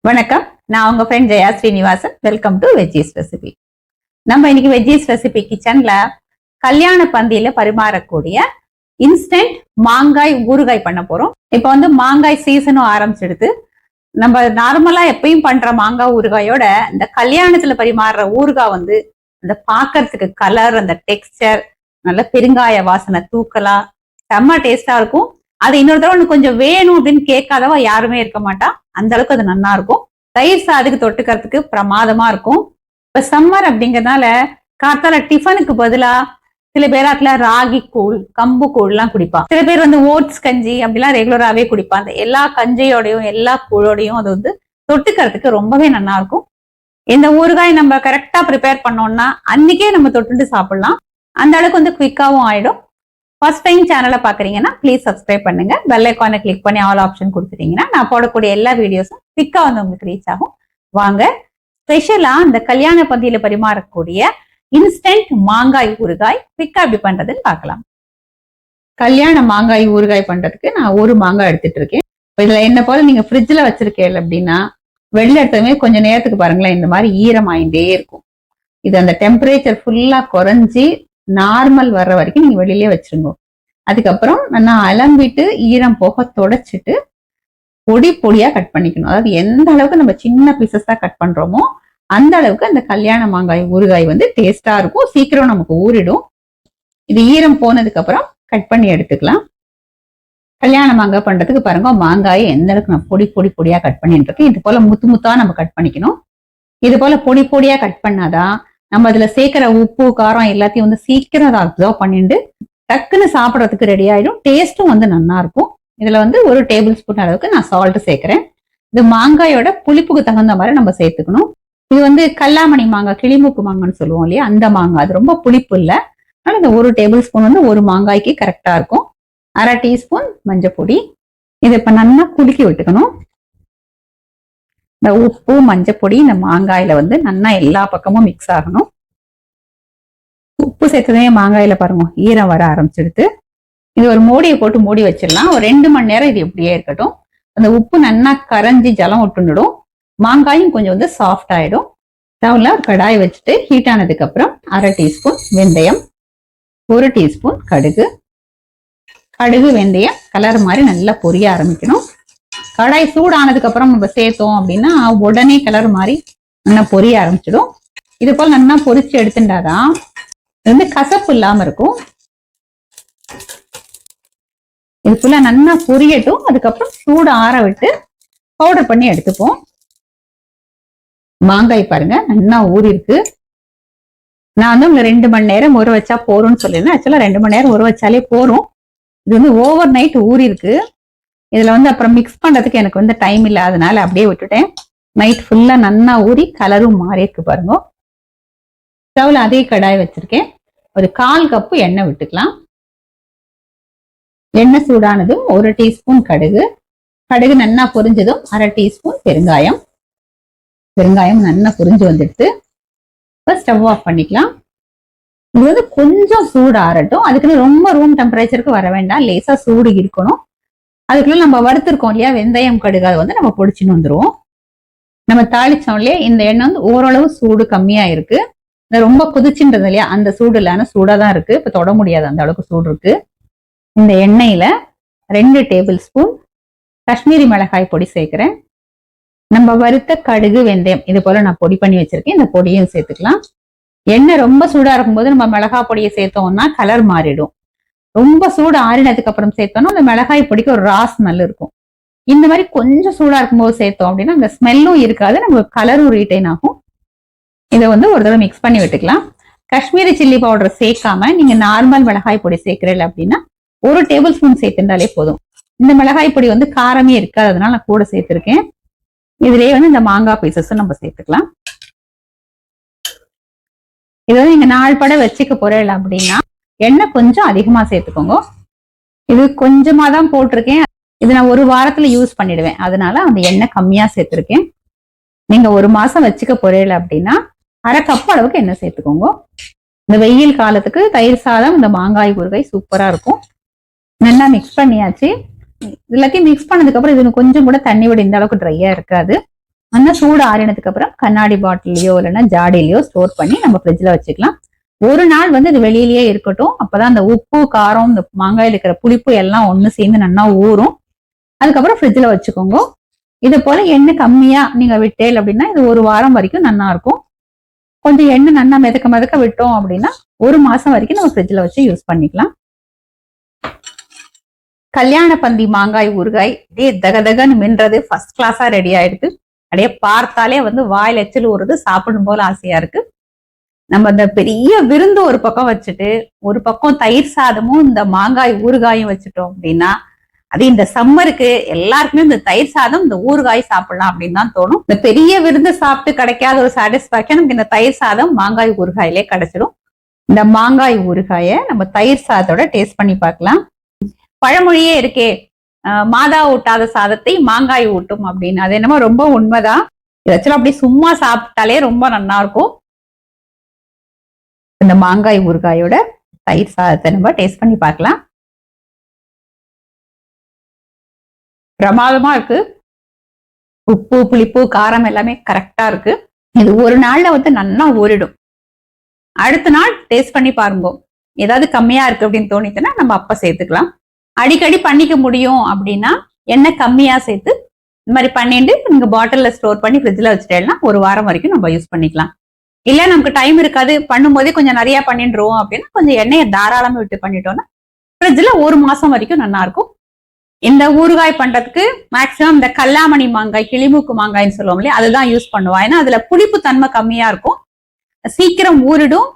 வணக்கம், நான் உங்க friend Jaya Srinivasan. Welcome to veggies recipe. நம்ம இன்னைக்கு வெஜ்ஜீஸ் ரெசிபி கிச்சன்ல கல்யாண பந்தியில பரிமாறக்கூடிய இன்ஸ்டன்ட் மாங்காய் ஊறுகாய் பண்ண போறோம். இப்ப மாங்காய் சீசனும் ஆரம்பிச்சிடுது. நம்ம நார்மலா எப்பயும் பண்ற மாங்காய் ஊறுகாயோட இந்த கல்யாணத்துல பரிமாறுற ஊறுகாய் அந்த பாக்குறதுக்கு கலர், அந்த டெக்ஸ்டர், நல்ல பெருங்காய வாசனை தூக்கலா செம்ம டேஸ்டா இருக்கும். அது இன்னொரு தடவை கொஞ்சம் வேணும் அப்படின்னு கேட்காதவா யாருமே இருக்க மாட்டா. அந்த அளவுக்கு அது நல்லா இருக்கும். தயிர் சாதுக்கு தொட்டுக்கிறதுக்கு பிரமாதமா இருக்கும். இப்ப சம்மர் அப்படிங்கறதுனால காத்தால டிஃபனுக்கு பதிலா சில பேராத்துல ராகி கூழ், கம்பு கூழ் எல்லாம் குடிப்பான். சில பேர் ஓட்ஸ் கஞ்சி அப்படிலாம் ரெகுலராகவே குடிப்பான். அந்த எல்லா கஞ்சியோடையும் எல்லா கூழோடையும் அது தொட்டுக்கிறதுக்கு ரொம்பவே நல்லா இருக்கும். இந்த ஊறுகாய் நம்ம கரெக்டா ப்ரிப்பேர் பண்ணோம்னா அன்னைக்கே நம்ம தொட்டுட்டு சாப்பிடலாம். அந்த அளவுக்கு குவிக்காவும் ஆயிடும். ஃபர்ஸ்ட் டைம் சேனலை பாக்குறீங்கன்னா ப்ளீஸ் சப்ஸ்கிரைப் பண்ணுங்க. பெல் ஐகானை கிளிக் பண்ணி ஆல் ஆப்ஷன் கொடுத்துட்டீங்கன்னா நான் போடக்கூடிய எல்லா வீடியோஸும் குவிக்கா உங்களுக்கு ரீச் ஆகும். வாங்க, ஸ்பெஷலா இந்த கல்யாண பந்தியில பரிமாறக்கூடிய இன்ஸ்டன்ட் மாங்காய் ஊறுகாய் குவிக்கா எப்படி பண்றதுன்னு பார்க்கலாம். கல்யாண மாங்காய் ஊறுகாய் பண்றதுக்கு நான் ஒரு மாங்காய் எடுத்துட்டு இருக்கேன். இதுல என்ன போல நீங்க ஃப்ரிட்ஜ்ல வச்சிருக்கேன் அப்படின்னா வெளில எடுத்ததுமே கொஞ்சம் நேரத்துக்கு பாருங்களேன், இந்த மாதிரி ஈரமாயிட்டே இருக்கும். இது அந்த டெம்பரேச்சர் ஃபுல்லா குறைஞ்சி நார்மல் வர்ற வரைக்கும் நீங்க வெளியிலே வச்சிருங்க. அதுக்கப்புறம் நான் அலம்பிட்டு ஈரம் போக தொடச்சிட்டு பொடி பொடியா கட் பண்ணிக்கணும். அதாவது எந்த அளவுக்கு நம்ம சின்ன பீசஸா கட் பண்றோமோ அந்த அளவுக்கு அந்த கல்யாண மாங்காய் ஊறுகாய் டேஸ்டா இருக்கும். சீக்கிரம் நமக்கு ஊறிடும். இது ஈரம் போனதுக்கு அப்புறம் கட் பண்ணி எடுத்துக்கலாம். கல்யாண மாங்காய் பண்றதுக்கு பாருங்க, மாங்காயை எந்த அளவுக்கு நான் பொடி பொடி பொடியா கட் பண்ணிட்டு இருக்கேன். இது போல முத்து முத்தா நம்ம கட் பண்ணிக்கணும். இது போல பொடி பொடியா கட் பண்ணாதான் நம்ம அதுல சேர்க்கிற உப்பு காரம் எல்லாத்தையும் சீக்கிரம் அதை அப்சர்வ் பண்ணிட்டு டக்குன்னு சாப்பிடறதுக்கு ரெடி ஆயிடும். டேஸ்ட்டும் நல்லா இருக்கும். இதுல ஒரு டேபிள் ஸ்பூன் அளவுக்கு நான் சால்ட் சேர்க்கிறேன். இது மாங்காயோட புளிப்புக்கு தகுந்த மாதிரி நம்ம சேர்த்துக்கணும். இது கல்லாமணி மாங்காய், கிளிமூக்கு மாங்கான்னு சொல்லுவோம் இல்லையா, அந்த மாங்காய். அது ரொம்ப புளிப்பு இல்லை. அதனால இந்த ஒரு டேபிள் ஸ்பூன் ஒரு மாங்காய்க்கு கரெக்டா இருக்கும். அரை டீஸ்பூன் மஞ்சள் பொடி. இதை இப்ப நல்லா குலுக்கி விட்டுக்கணும். இந்த உப்பு மஞ்சள் பொடி இந்த மாங்காயில நல்லா எல்லா பக்கமும் மிக்ஸ் ஆகணும். உப்பு சேர்த்ததே மாங்காயில பாருங்க ஈரம் வர ஆரம்பிச்சிடுது. இது ஒரு மூடியை போட்டு மூடி வச்சிடலாம். ஒரு 2 மணி நேரம் இது இப்படியே இருக்கட்டும். அந்த உப்பு நல்லா கரைஞ்சி ஜலம் விட்டுடும். மாங்காயும் கொஞ்சம் சாஃப்ட் ஆயிடும். ஸ்டவ்ல கடாய் வச்சுட்டு ஹீட் ஆனதுக்கு அப்புறம் அரை டீஸ்பூன் வெந்தயம், 1 டீஸ்பூன் கடுகு. கடுகு வெந்தயம் கலர் மாதிரி நல்லா பொரிய ஆரம்பிக்கணும். கடாய் சூடானதுக்கு அப்புறம் நம்ம சேர்த்தோம் அப்படின்னா உடனே கலர் மாதிரி நல்லா பொரிய ஆரம்பிச்சிடும். இது போல நல்லா பொரிச்சு எடுத்துட்டாதான் கசப்பு இல்லாம இருக்கும். இது ஃபுல்லா நல்லா பொரியட்டும். அதுக்கப்புறம் சூடு ஆற விட்டு பவுடர் பண்ணி எடுத்துப்போம். மாங்காய் பாருங்க நல்லா ஊறி இருக்கு. நான் 2 மணி நேரம் ஊற வச்சா போறோம்னு சொல்லியிருந்தேன். ஆக்சுவலா 2 மணி நேரம் ஊற வச்சாலே போறோம். இது ஓவர் நைட் ஊறி இருக்கு. இதுல அப்புறம் மிக்ஸ் பண்றதுக்கு எனக்கு டைம் இல்லை. அதனால அப்படியே விட்டுட்டேன். நைட் ஃபுல்லா நல்லா ஊறி கலரும் மாறி இருக்கு பாருங்க. ஸ்டவ்ல அதே கடாய் வச்சிருக்கேன். ஒரு 1/4 கப்பு எண்ணெய் விட்டுக்கலாம். எண்ணெய் சூடானதும் 1 டீஸ்பூன் கடுகு. கடுகு நல்லா பொரிஞ்சதும் அரை டீஸ்பூன் பெருங்காயம். பெருங்காயம் நல்லா பொரிஞ்சு வந்துடுது. ஸ்டவ் ஆஃப் பண்ணிக்கலாம். இது கொஞ்சம் சூடு ஆறட்டும். அதுக்குன்னு ரொம்ப ரூம் டெம்பரேச்சருக்கு வர வேண்டாம். லேசா சூடு இருக்கணும். அதுக்குள்ள நம்ம வறுத்திருக்கோம் இல்லையா வெந்தயம் கடுகு, அதை நம்ம பொடிச்சுன்னு வந்துருவோம். நம்ம தாளிச்சோம் இல்லையா, இந்த எண்ணெய் ஓரளவு சூடு கம்மியா இருக்கு. ரொம்ப கொதிச்சுன்றது இல்லையா, அந்த சூடு இல்லாம சூடா தான் இருக்கு. இப்ப தொட முடியாது, அந்த அளவுக்கு சூடு இருக்கு. இந்த எண்ணெயில 2 டேபிள் ஸ்பூன் காஷ்மீரி மிளகாய் பொடி சேர்க்கிறேன். நம்ம வறுத்த கடுகு வெந்தயம் இது போல நான் பொடி பண்ணி வச்சிருக்கேன். இந்த பொடியும் சேர்த்துக்கலாம். எண்ணெய் ரொம்ப சூடா இருக்கும்போது நம்ம மிளகாய் பொடியை சேர்த்தோம்னா கலர் மாறிடும். ரொம்ப சூடு ஆறினதுக்கு அப்புறம் சேர்த்தோம்னா அந்த மிளகாய் பொடிக்கு ஒரு ரா ஸ்மெல் இருக்கும். இந்த மாதிரி கொஞ்சம் சூடா இருக்கும்போது சேர்த்தோம் அப்படின்னா அந்த ஸ்மெல்லும் இருக்காது, நமக்கு கலரும் ரீட்டைன் ஆகும். இதை ஒரு தடவை மிக்ஸ் பண்ணி விட்டுக்கலாம். காஷ்மீரி சில்லி பவுடர் சேர்க்காம நீங்க நார்மல் மிளகாய் பொடி சேர்க்கிறீங்க அப்படின்னா 1 டேபிள் ஸ்பூன் சேர்த்துட்டாலே போதும். இந்த மிளகாய் பொடி காரமே இருக்காது, அதனால நான் கூட சேர்த்திருக்கேன். இதுலயே இந்த மாங்காய் பீசஸும் நம்ம சேர்த்துக்கலாம். இது நீங்க 4 படம் வச்சுக்க போறீங்க அப்படின்னா எண்ணெய் கொஞ்சம் அதிகமா சேர்த்துக்கோங்க. இது கொஞ்சமா தான் போட்டிருக்கேன். இது நான் 1 வாரத்துல யூஸ் பண்ணிடுவேன். அதனால அந்த எண்ணெய் கம்மியா சேர்த்திருக்கேன். நீங்க 1 மாசம் வச்சுக்க போறீங்க அப்படின்னா அரை கப் அளவுக்கு எண்ணெய் சேர்த்துக்கோங்க. இந்த வெயில் காலத்துக்கு தயிர் சாதம் இந்த மாங்காய் ஊறுகாய் சூப்பரா இருக்கும். நல்லா மிக்ஸ் பண்ணியாச்சு. எல்லாத்தையும் மிக்ஸ் பண்ணதுக்கு அப்புறம் இது கொஞ்சம் கூட தண்ணி விட இந்த அளவுக்கு ட்ரையா இருக்காது. நல்லா சூடு ஆறினதுக்கு அப்புறம் கண்ணாடி பாட்டிலையோ இல்லைன்னா ஜாடிலையோ ஸ்டோர் பண்ணி நம்ம ஃப்ரிட்ஜ்ல வச்சுக்கலாம். ஒரு நாள் வந்து இது வெளியிலேயே இருக்கட்டும். அப்பதான் அந்த உப்பு காரம் இந்த மாங்காயில் இருக்கிற புளிப்பு எல்லாம் ஒண்ணு சேர்ந்து நல்லா ஊறும். அதுக்கப்புறம் ஃப்ரிட்ஜ்ல வச்சுக்கோங்க. இது போல எண்ணெய் கம்மியா நீங்க விட்டேல் அப்படின்னா இது ஒரு வாரம் வரைக்கும் நல்லா இருக்கும். கொஞ்சம் எண்ணெய் நல்லா மிதக்க விட்டோம் அப்படின்னா ஒரு மாசம் வரைக்கும் நம்ம ஃப்ரிட்ஜ்ல வச்சு யூஸ் பண்ணிக்கலாம். கல்யாண பந்தி மாங்காய் ஊறுகாய் அப்படியே தகதகன்னு மின்றது ஃபர்ஸ்ட் கிளாஸா ரெடி ஆயிடுது. அப்படியே பார்த்தாலே வந்து வாயில் எச்சில் ஊறுது, சாப்பிடும் போல ஆசையா இருக்கு. நம்ம இந்த பெரிய விருந்து ஒரு பக்கம் வச்சுட்டு ஒரு பக்கம் தயிர் சாதமும் இந்த மாங்காய் ஊறுகாயும் வச்சுட்டோம் அப்படின்னா அது இந்த சம்மருக்கு எல்லாருக்குமே இந்த தயிர் சாதம் இந்த ஊறுகாய் சாப்பிடலாம் அப்படின்னு தான் தோணும். இந்த பெரிய விருந்து சாப்பிட்டு கிடைக்காத ஒரு சாட்டிஸ்பாக்சன் நமக்கு இந்த தயிர் சாதம் மாங்காய் ஊறுகாயிலே கிடைச்சிடும். இந்த மாங்காய் ஊறுகாய நம்ம தயிர் சாதத்தோட டேஸ்ட் பண்ணி பார்க்கலாம். பழமொழியே இருக்கே, மாதா ஊட்டாத சாதத்தை மாங்காய் ஊட்டும் அப்படின்னு. அது என்னமோ ரொம்ப உண்மைதான். ஆக்சுவலா அப்படி சும்மா சாப்பிட்டாலே ரொம்ப நல்லா இருக்கும். இந்த மாங்காய் ஊறுகாயோட தயிர் சாதத்தை நம்ம டேஸ்ட் பண்ணி பார்க்கலாம். பிரமாதமா இருக்கு. உப்பு புளிப்பு காரம் எல்லாமே கரெக்டா இருக்கு. இது ஒரு நாள்ல வந்து நல்லா ஊறிடும். அடுத்த நாள் டேஸ்ட் பண்ணி பாருங்க. ஏதாவது கம்மியா இருக்கு அப்படின்னு தோணிச்சுன்னா நம்ம அப்ப சேர்த்துக்கலாம். அடிக்கடி பண்ணிக்க முடியும் அப்படின்னா எண்ணெய் கம்மியா சேர்த்து இந்த மாதிரி பண்ணிட்டு நீங்க பாட்டில்ல ஸ்டோர் பண்ணி ஃப்ரிட்ஜ்ல வச்சுட்டேன்னா ஒரு வாரம் வரைக்கும் நம்ம யூஸ் பண்ணிக்கலாம். இல்ல நமக்கு டைம் இருக்காது, பண்ணும்போதே கொஞ்சம் நிறைய பண்ணிடுறோம் அப்படின்னா கொஞ்சம் எண்ணெயை தாராளமா விட்டு பண்ணிட்டோம்னா ஃப்ரிட்ஜ்ல ஒரு மாசம் வரைக்கும் நல்லா இருக்கும். இந்த ஊறுகாய் பண்றதுக்கு மேக்சிமம் இந்த கல்லாமணி மாங்காய், கிளிமூக்கு மாங்காய்ன்னு சொல்லுவோம் இல்லையா, அதுதான் யூஸ் பண்ணுவோம். ஏன்னா அதுல புளிப்பு தன்மை கம்மியா இருக்கும், சீக்கிரம் ஊறிடும்.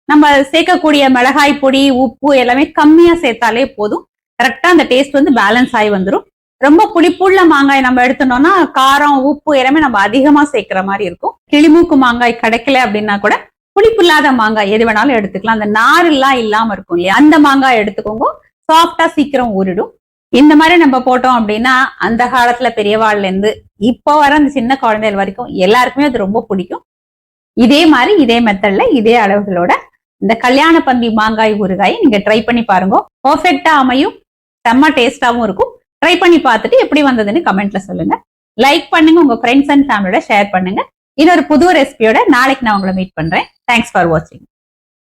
நம்ம சேர்க்கக்கூடிய மிளகாய் பொடி உப்பு எல்லாமே கம்மியா சேர்த்தாலே போதும். கரெக்டா அந்த டேஸ்ட் வந்து பேலன்ஸ் ஆகி வந்துடும். ரொம்ப புளிப்புள்ள மாங்காய் நம்ம எடுத்துட்டோம்னா காரம் உப்பு எல்லாமே நம்ம அதிகமா சேர்க்கிற மாதிரி இருக்கும். கிளிமூக்கு மாங்காய் கிடைக்கல அப்படின்னா கூட புளிப்பு இல்லாத மாங்காய் எது வேணாலும் எடுத்துக்கலாம். அந்த நார் எல்லாம் இல்லாம இருக்கும் இல்லையா, அந்த மாங்காய் எடுத்துக்கோங்க. சாஃப்டா சீக்கிரம் ஊறிடும். இந்த மாதிரி நம்ம போட்டோம் அப்படின்னா அந்த காலத்துல பெரியவாள்ல இருந்து இப்போ வர அந்த சின்ன குழந்தைகள் வரைக்கும் எல்லாருக்குமே அது ரொம்ப பிடிக்கும். இதே மாதிரி இதே மெத்தட்ல இதே அளவுகளோட இந்த கல்யாண பந்தி மாங்காய் ஊறுகாய் நீங்க ட்ரை பண்ணி பாருங்க. பர்ஃபெக்டா அமையும், செம்ம டேஸ்டாவும் இருக்கும். ட்ரை பண்ணி பார்த்துட்டு எப்படி வந்ததுன்னு கமெண்ட்ல சொல்லுங்க. லைக் பண்ணுங்க, உங்க ஃப்ரெண்ட்ஸ் அண்ட் ஃபேமிலியோட ஷேர் பண்ணுங்க. இன்னொரு புது ரெசிபியோட நாளைக்கு நான் உங்களை மீட் பண்றேன். தேங்க்ஸ் ஃபார் வாட்சிங்.